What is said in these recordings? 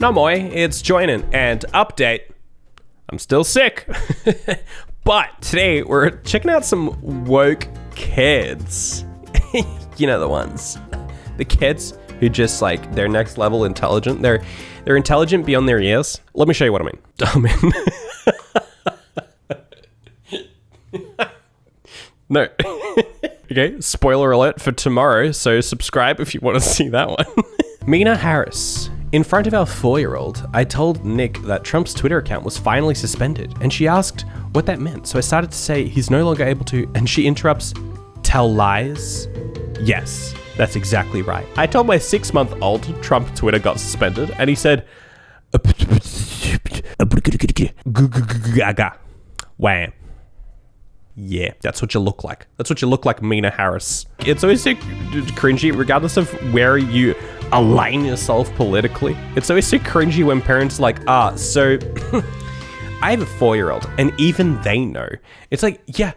No moi, it's Joinen, and update, I'm still sick. But today we're checking out some woke kids. You know the ones. The kids who just like, they're next level intelligent. They're intelligent beyond their years. Let me show you what I mean. No. Okay, spoiler alert for tomorrow, so subscribe if you want to see that one. Meena Harris. In front of our 4-year-old, I told Nick that Trump's Twitter account was finally suspended, and she asked what that meant. So I started to say he's no longer able to, and she interrupts, tell lies? Yes, that's exactly right. I told my 6-month-old Trump Twitter got suspended, and he said, wham. Yeah, that's what you look like. That's what you look like, Meena Harris. It's always so cringy, regardless of where you align yourself politically. It's always so cringy when parents are like, so I have a 4-year-old, and even they know. It's like, yeah,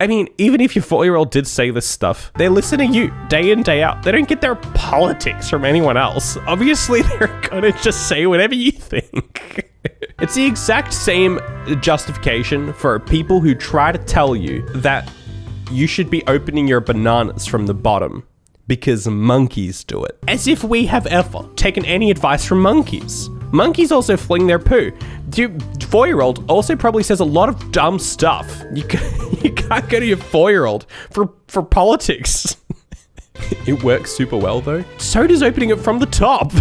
I mean, even if your 4-year-old did say this stuff, they listen to you day in, day out. They don't get their politics from anyone else. Obviously, they're gonna just say whatever you think. It's the exact same justification for people who try to tell you that you should be opening your bananas from the bottom because monkeys do it. As if we have ever taken any advice from monkeys. Monkeys also fling their poo. Your 4-year-old also probably says a lot of dumb stuff. You can't go to your 4-year-old for politics. It works super well though. So does opening it from the top.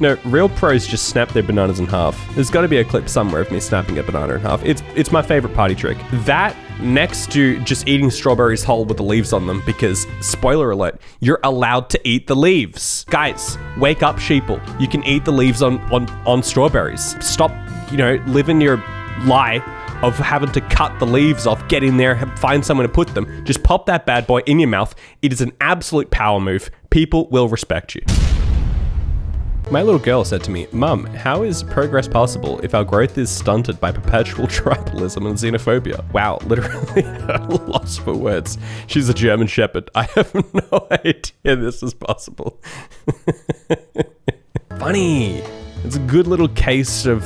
No, real pros just snap their bananas in half. There's got to be a clip somewhere of me snapping a banana in half. It's my favorite party trick. That next to just eating strawberries whole with the leaves on them, because spoiler alert, you're allowed to eat the leaves. Guys, wake up, sheeple. You can eat the leaves on strawberries. Stop, living your lie of having to cut the leaves off, get in there, find someone to put them. Just pop that bad boy in your mouth. It is an absolute power move. People will respect you. My little girl said to me, Mum, how is progress possible if our growth is stunted by perpetual tribalism and xenophobia? Wow, literally at a loss for words. She's a German Shepherd. I have no idea this is possible. Funny. It's a good little case of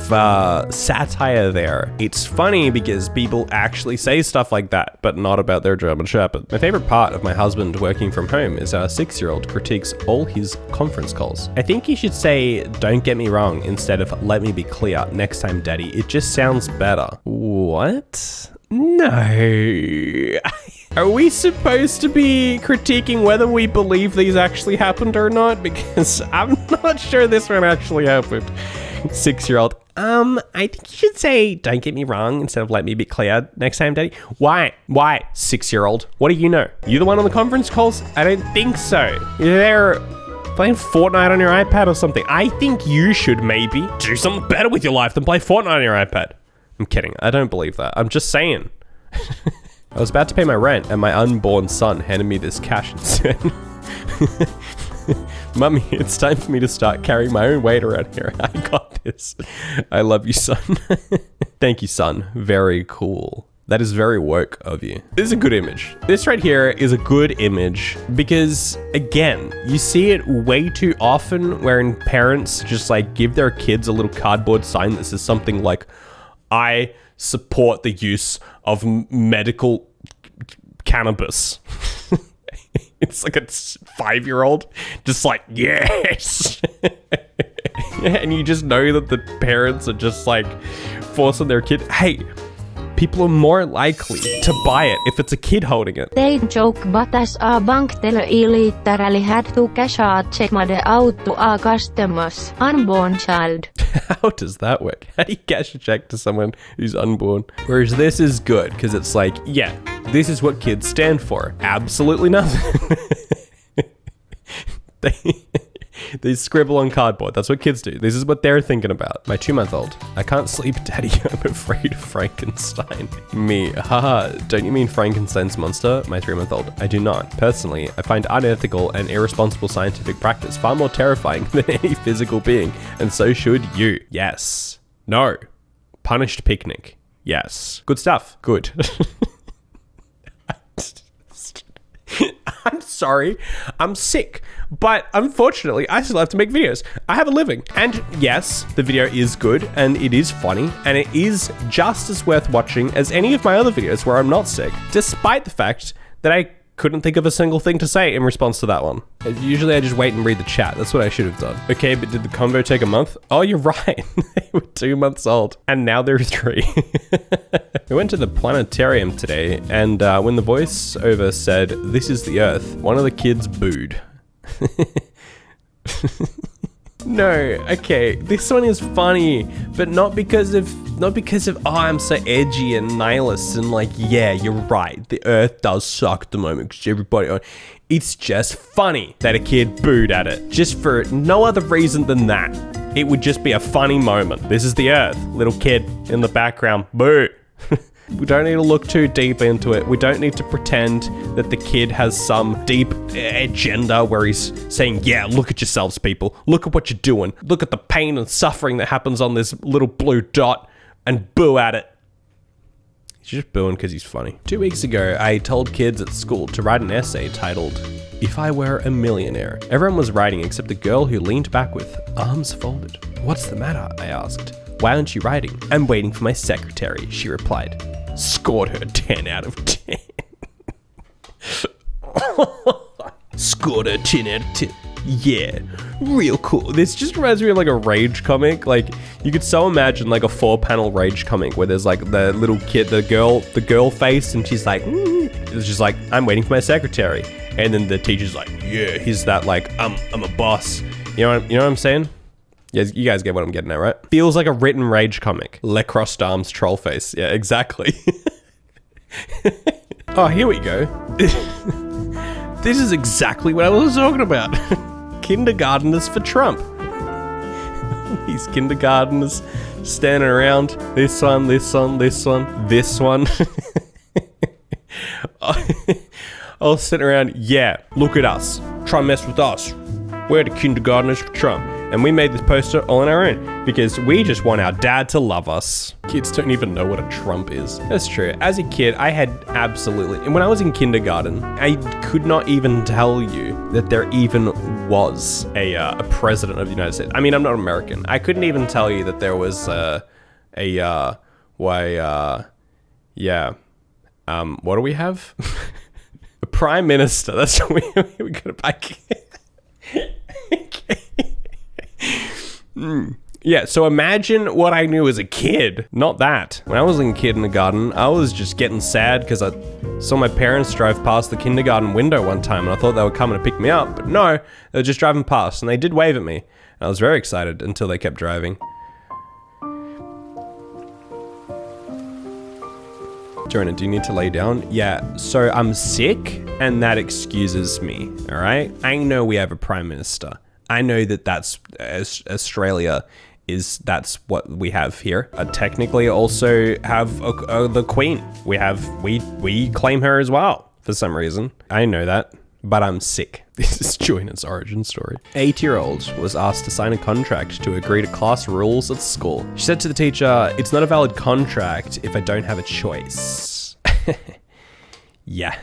satire there. It's funny because people actually say stuff like that, but not about their German Shepherd. My favorite part of my husband working from home is our 6-year-old critiques all his conference calls. I think you should say, don't get me wrong, instead of let me be clear, next time, Daddy. It just sounds better. What? No. Are we supposed to be critiquing whether we believe these actually happened or not? Because I'm not sure this one actually happened. 6-year-old, I think you should say, don't get me wrong, instead of let me be clear next time, Daddy. Why? 6-year-old? What do you know? You the one on the conference calls? I don't think so. You're there playing Fortnite on your iPad or something. I think you should maybe do something better with your life than play Fortnite on your iPad. I'm kidding. I don't believe that. I'm just saying. I was about to pay my rent and my unborn son handed me this cash and said, Mummy, it's time for me to start carrying my own weight around here. I got this. I love you, son. Thank you, son. Very cool. That is very woke of you. This is a good image. This right here is a good image because, again, you see it way too often wherein parents just like give their kids a little cardboard sign that says something like, I support the use of medical cannabis. It's like a 5-year-old just like, yes. And you just know that the parents are just like forcing their kid, hey, people are more likely to buy it if it's a kid holding it. They joke but as a bank teller literally had to cash out check the out to our customers unborn child. How does that work? How do you cash a check to someone who's unborn? Whereas this is good because it's like, yeah, this is what kids stand for. Absolutely nothing. They scribble on cardboard. That's what kids do. This is what they're thinking about. My 2-month-old. I can't sleep, Daddy. I'm afraid of Frankenstein. Me. Haha. Don't you mean Frankenstein's monster? My 3-month-old. I do not. Personally, I find unethical and irresponsible scientific practice far more terrifying than any physical being. And so should you. Yes. No. Punished picnic. Yes. Good stuff. Good. I'm so sorry. I'm sick. But unfortunately, I still have to make videos. I have a living. And yes, the video is good and it is funny and it is just as worth watching as any of my other videos where I'm not sick, despite the fact that I couldn't think of a single thing to say in response to that one. Usually I just wait and read the chat. That's what I should have done. Okay, but did the convo take a month? Oh, you're right. They were 2 months old and now they're 3. We went to the Planetarium today and when the voiceover said, "This is the Earth," one of the kids booed. No, okay, this one is funny, but not because of, oh, I'm so edgy and nihilist and like, yeah, you're right, the Earth does suck at the moment because everybody, it's just funny that a kid booed at it, just for no other reason than that. It would just be a funny moment. This is the Earth, little kid in the background, boo. We don't need to look too deep into it. We don't need to pretend that the kid has some deep agenda where he's saying, yeah, look at yourselves, people. Look at what you're doing. Look at the pain and suffering that happens on this little blue dot and boo at it. He's just booing because he's funny. 2 weeks ago, I told kids at school to write an essay titled, "If I Were a Millionaire." Everyone was writing except the girl who leaned back with arms folded. "What's the matter?" I asked. "Why aren't you writing?" "I'm waiting for my secretary," she replied. Scored her 10 out of 10. Scored her 10 out of 10. Yeah, real cool. This just reminds me of like a Rage comic. Like you could so imagine like a 4-panel Rage comic where there's like the little kid, the girl face, and she's like, it's just like, "I'm waiting for my secretary," and then the teacher's like, "Yeah, he's that like, I'm a boss." You know what I'm saying? Yeah, you guys get what I'm getting at, right? Feels like a written Rage comic. Le crossed arms troll face. Yeah, exactly. Oh, here we go. This is exactly what I was talking about. Kindergarteners for Trump. These kindergarteners standing around. This one, this one, this one, this one. All sitting around. Yeah, look at us. Try and mess with us. We're the kindergarteners for Trump. And we made this poster all on our own because we just want our dad to love us. Kids don't even know what a Trump is. That's true. As a kid, I had absolutely, and when I was in kindergarten, I could not even tell you that there even was a president of the United States. I mean, I'm not American. I couldn't even tell you that there was what do we have? A prime minister. That's what we got it back. Yeah, so imagine what I knew as a kid. Not that. When I was in kindergarten, I was just getting sad because I saw my parents drive past the kindergarten window one time and I thought they were coming to pick me up. But no, they were just driving past and they did wave at me. And I was very excited until they kept driving. Joinen, do you need to lay down? Yeah, so I'm sick and that excuses me, all right? I know we have a prime minister. I know that that's Australia that's what we have here. Technically also have the Queen. We claim her as well for some reason. I know that, but I'm sick. This is Joinen's origin story. 8-year-old was asked to sign a contract to agree to class rules at school. She said to the teacher, "It's not a valid contract if I don't have a choice." Yeah.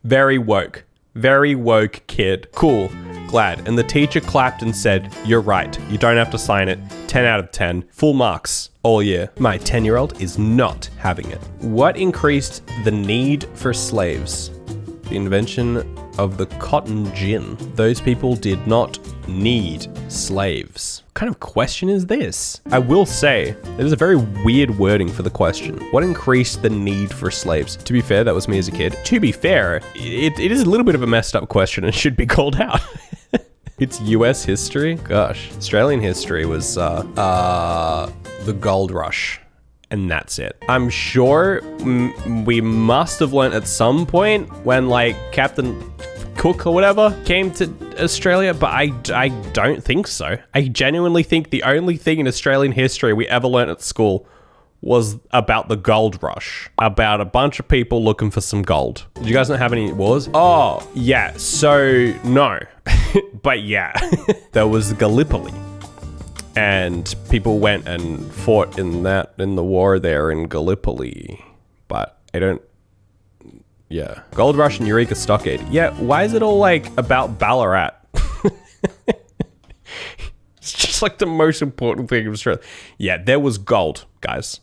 Very woke kid. Cool. Glad. And the teacher clapped and said, "You're right. You don't have to sign it. 10 out of 10. Full marks all year." My 10-year-old is not having it. What increased the need for slaves? The invention of the cotton gin. Those people did not need slaves. What kind of question is this? I will say, it is a very weird wording for the question. What increased the need for slaves? To be fair, that was me as a kid. To be fair, it is a little bit of a messed up question and should be called out. It's US history? Gosh. Australian history was the gold rush. And that's it. I'm sure we must have learnt at some point when like Captain Cook or whatever came to Australia, but I don't think so. I genuinely think the only thing in Australian history we ever learnt at school was about the gold rush, about a bunch of people looking for some gold. Did you guys not have any wars? Oh, yeah, so no. But yeah, there was Gallipoli. And people went and fought in the war there in Gallipoli. But I don't Yeah. Gold Rush and Eureka Stockade. Yeah, why is it all like about Ballarat? It's just like the most important thing of Australia. Yeah, there was gold, guys.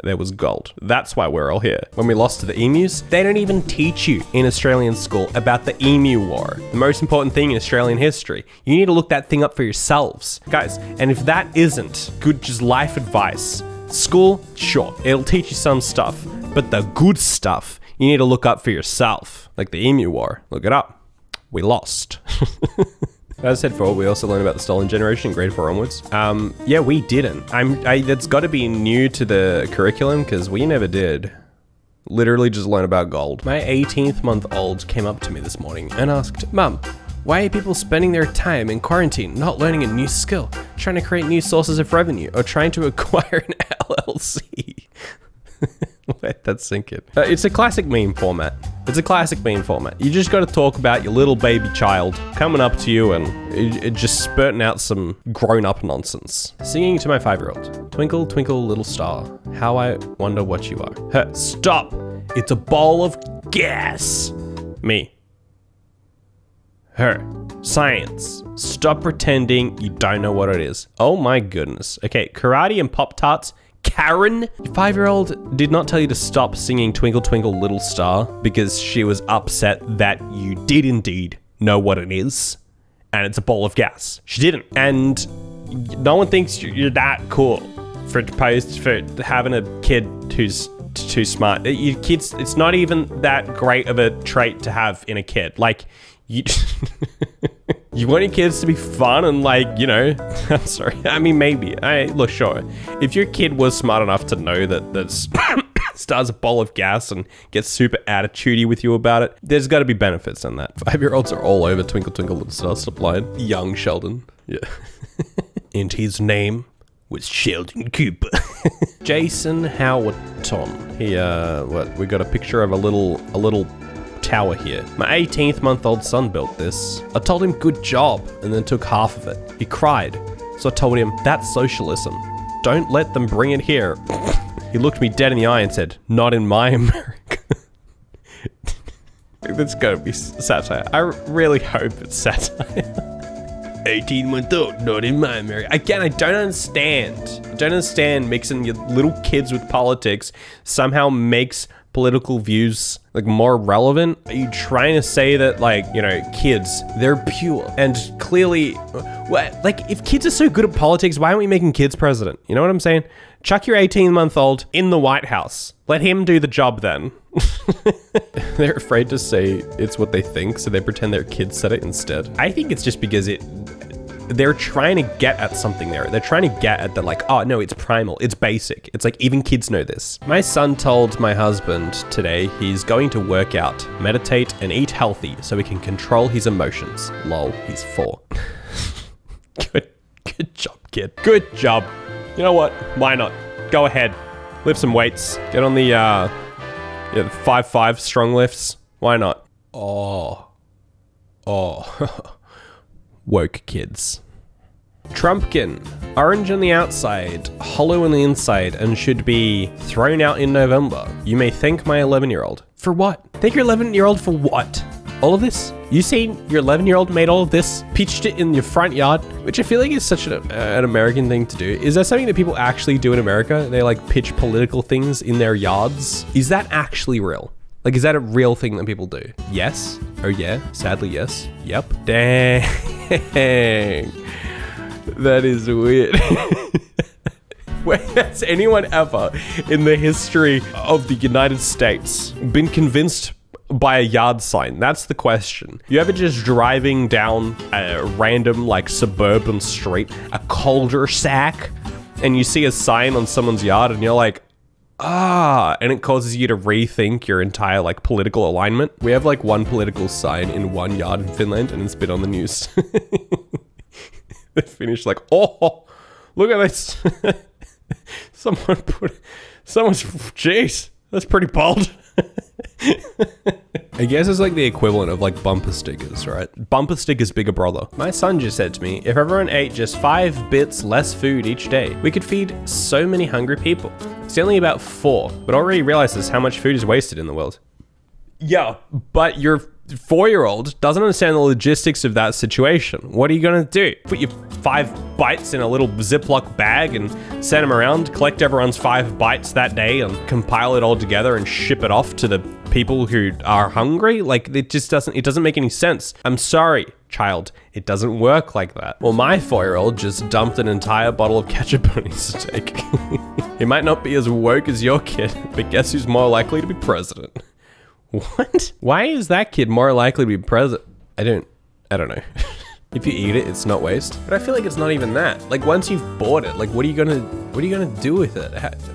There was gold. That's why we're all here. When we lost to the emus, they don't even teach you in Australian school about the Emu War, the most important thing in Australian history. You need to look that thing up for yourselves. Guys, and if that isn't good just life advice, school, sure, it'll teach you some stuff, but the good stuff, you need to look up for yourself. Like the Emu War. Look it up. We lost. As I said before, we also learned about the stolen generation in grade 4 onwards. Yeah, we didn't. That's got to be new to the curriculum because we never did. Literally just learn about gold. My 18th month old came up to me this morning and asked, Mum, why are people spending their time in quarantine not learning a new skill, trying to create new sources of revenue, or trying to acquire an LLC? Let that sink in. It's a classic meme format. It's a classic meme format. You just got to talk about your little baby child coming up to you and it just spurting out some grown-up nonsense. Singing to my 5-year-old. Twinkle, twinkle, little star, how I wonder what you are. Her, stop! It's a ball of gas. Me. Her. Science. Stop pretending you don't know what it is. Oh my goodness. Okay, karate and Pop-Tarts. Karen, your 5-year-old did not tell you to stop singing Twinkle Twinkle Little Star because she was upset that you did indeed know what it is, and it's a ball of gas. She didn't, and no one thinks you're that cool for having a kid who's too smart. Your kids, it's not even that great of a trait to have in a kid. Like, you... You want your kids to be fun and like, you know, I'm sorry. I mean, maybe. Look, sure. If your kid was smart enough to know that stars a ball of gas and gets super attitudey with you about it, there's got to be benefits in that. 5-year-olds are all over Twinkle Twinkle Little Star. Stop lying. Young Sheldon. Yeah. And his name was Sheldon Cooper. Jason Howerton. We got a picture of a little tower here. My 18th month old son built this. I told him good job and then took half of it. He cried. So I told him that's socialism. Don't let them bring it here. He looked me dead in the eye and said, not in my America. That's gotta be satire. I really hope it's satire. 18-month old, not in my America. Again, I don't understand. I don't understand mixing your little kids with politics somehow makes political views like more relevant. Are you trying to say that, like, you know, kids, they're pure and clearly, like, if kids are so good at politics, why aren't we making kids president? You know what I'm saying? Chuck your 18-month-old in the White House. Let him do the job then. They're afraid to say it's what they think, so they pretend their kid said it instead. I think it's just because they're trying to get at something there. They're trying to get at the, like, oh no, it's primal, it's basic. It's like, even kids know this. My son told my husband today he's going to work out, meditate, and eat healthy so he can control his emotions. Lol, he's 4. Good job, kid. Good job. You know what? Why not? Go ahead. Lift some weights. Get on the 5-5 strong lifts. Why not? Oh. Woke kids. Trumpkin. Orange on the outside, hollow on the inside, and should be thrown out in November. You may thank my 11-year-old. For what? Thank your 11-year-old for what? All of this? You seen your 11-year-old made all of this, pitched it in your front yard, which I feel like is such an American thing to do. Is that something that people actually do in America? They like pitch political things in their yards? Is that actually real? Like, is that a real thing that people do? Yes. Oh yeah. Sadly, yes. Yep. Dang. That is weird. Where has anyone ever in the history of the United States been convinced by a yard sign? That's the question. You ever just driving down a random like suburban street, a cul-de-sac, and you see a sign on someone's yard and you're like, and it causes you to rethink your entire like political alignment. We have like one political sign in one yard in Finland and it's been on the news. They finished like, oh, look at this. Jeez, that's pretty bold. I guess it's like the equivalent of like bumper stickers, right? Bumper stickers bigger brother. My son just said to me, if everyone ate just 5 bits less food each day, we could feed so many hungry people. It's only about 4, but already realizes how much food is wasted in the world. Yeah, but your 4-year-old doesn't understand the logistics of that situation. What are you gonna do? Put your 5 bites in a little Ziploc bag and send them around, collect everyone's 5 bites that day and compile it all together and ship it off to the people who are hungry? Like, it doesn't make any sense. I'm sorry, child. It doesn't work like that. Well, my 4-year-old just dumped an entire bottle of ketchup on his steak. He might not be as woke as your kid, but guess who's more likely to be president? What? Why is that kid more likely to be president? I don't know. If you eat it, it's not waste. But I feel like it's not even that. Like, once you've bought it, like, what are you gonna do with it?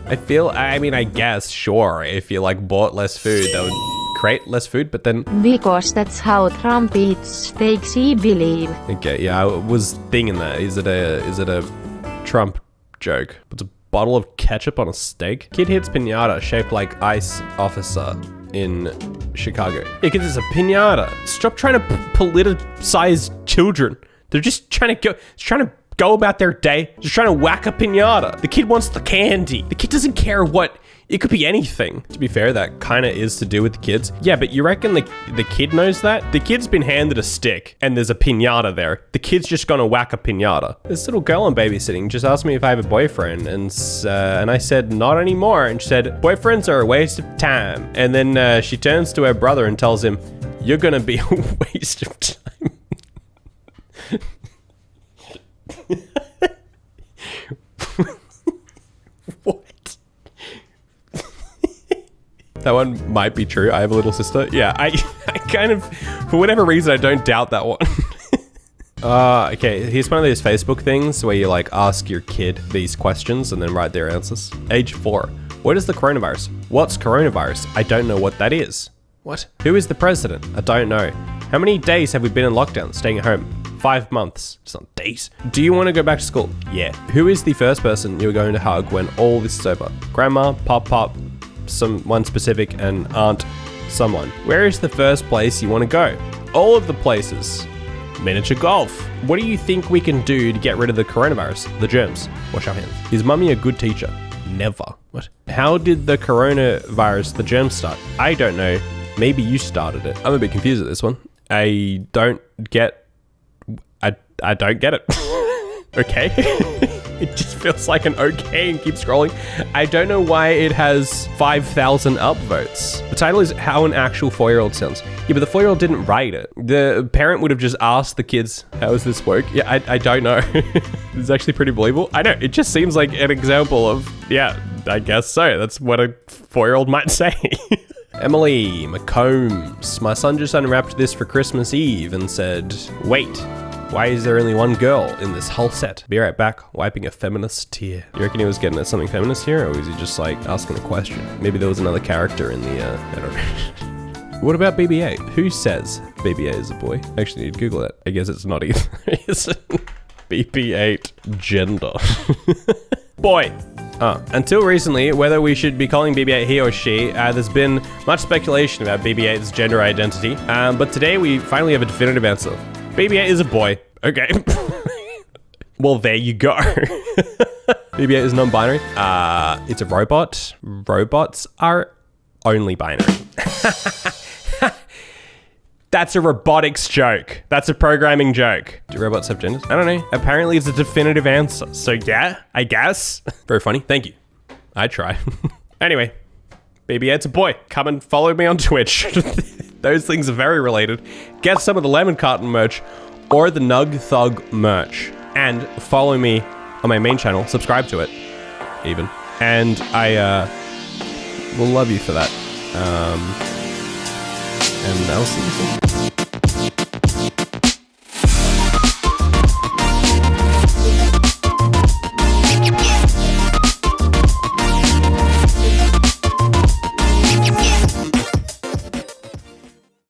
I guess, sure, if you like bought less food, that would create less food, but then... Because that's how Trump eats steaks, he believe. Okay, yeah, I was thinking that. Is it a Trump joke? It's a bottle of ketchup on a steak? Kid hits pinata shaped like ICE officer in Chicago. Yeah, because it's a pinata. Stop trying to politicize children. They're just trying to go about their day, just trying to whack a pinata. The kid wants the candy. The kid doesn't care what. It could be anything. To be fair, that kind of is to do with the kids. Yeah, but you reckon the kid knows that? The kid's been handed a stick and there's a pinata there. The kid's just gonna whack a pinata. This little girl I'm babysitting just asked me if I have a boyfriend, and I said not anymore. And she said, boyfriends are a waste of time. And then she turns to her brother and tells him, you're gonna be a waste of time. What? That one might be true. I have a little sister. Yeah, I kind of, for whatever reason, I don't doubt that one. Okay, here's one of those Facebook things where you like ask your kid these questions and then write their answers. Age 4. What is the coronavirus? What's coronavirus? I don't know what that is. What? Who is the president? I don't know. How many days have we been in lockdown, staying at home? 5 months. It's not days. Do you want to go back to school? Yeah. Who is the first person you're going to hug when all this is over? Grandma, pop, someone specific, and aunt someone. Where is the first place you want to go? All of the places. Miniature golf. What do you think we can do to get rid of the coronavirus? The germs. Wash our hands. Is mummy a good teacher? Never. What? How did the coronavirus, the germs start? I don't know. Maybe you started it. I'm a bit confused at this one. I don't get it. Okay. It just feels like an okay and keep scrolling. I don't know why it has 5,000 upvotes. The title is How an Actual 4-Year-Old Sounds. Yeah, but the 4-year-old didn't write it. The parent would have just asked the kids, how does this work? Yeah, I don't know. It's actually pretty believable. I know, it just seems like an example of, yeah, I guess so. That's what a 4-year-old might say. Emily McCombs. My son just unwrapped this for Christmas Eve and said, wait, why is there only one girl in this whole set? Be right back, wiping a feminist tear. You reckon he was getting at something feminist here, or was he just like asking a question? Maybe there was another character in the, I don't know. What about BB-8? Who says BB-8 is a boy? Actually, need to Google it. I guess it's not either, is it? BB-8 gender. Boy. Until recently, whether we should be calling BB-8 he or she, there's been much speculation about BB-8's gender identity, but today we finally have a definitive answer. BB-8 is a boy. Okay. Well, there you go. BB-8 is non-binary. It's a robot. Robots are only binary. That's a robotics joke. That's a programming joke. Do robots have genders? I don't know. Apparently it's a definitive answer. So yeah, I guess. Very funny. Thank you. I try. Anyway, BB-8's a boy. Come and follow me on Twitch. Those things are very related. Get some of the Lemon Carton merch or the Nug Thug merch. And follow me on my main channel. Subscribe to it, even. And I will love you for that. And I'll see you soon.